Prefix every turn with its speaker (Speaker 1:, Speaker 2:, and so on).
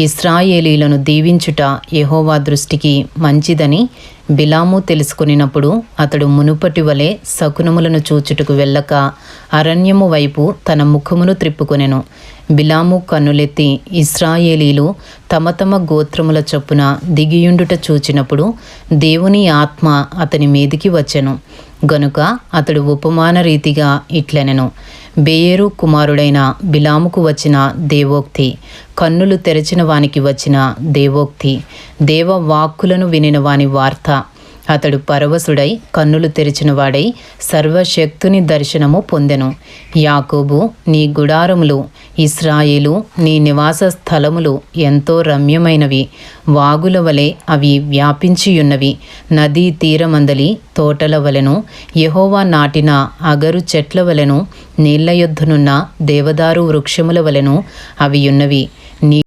Speaker 1: ఇశ్రాయేలీలను దీవించుట యెహోవా దృష్టికి మంచిదని బిలాము తెలుసుకొనినప్పుడు అతడు మునుపటి వలె శకునములను చూచుటకు వెళ్ళక అరణ్యము వైపు తన ముఖమును త్రిప్పుకొనెను. బిలాము కన్నులెత్తి ఇశ్రాయేలీలు తమ తమ గోత్రముల చొప్పున దిగియుండుట చూచినప్పుడు దేవుని ఆత్మ అతని మీదికి వచ్చెను. గనుక అతడు ఉపమాన రీతిగా ఇట్లనెను: బెయేరు కుమారుడైన బిలాముకు వచ్చిన దేవోక్తి, కన్నులు తెరచిన వానికి వచ్చిన దేవోక్తి, దేవ వాక్కులను వినిన వాని వార్త. అతడు పరవశుడై కన్నులు తెరిచినవాడై సర్వశక్తుని దర్శనము పొందెను. యాకోబు నీ గుడారములు, ఇశ్రాయేలు నీ నివాస స్థలములు ఎంతో రమ్యమైనవి. వాగుల వలె అవి వ్యాపించియున్నవి. నదీ తీరమందలి తోటల వలెను, యెహోవా నాటిన అగరు చెట్ల వలెను, నీళ్ల యొద్దనున్న దేవదారు వృక్షముల వలెను అవి ఉన్నవి.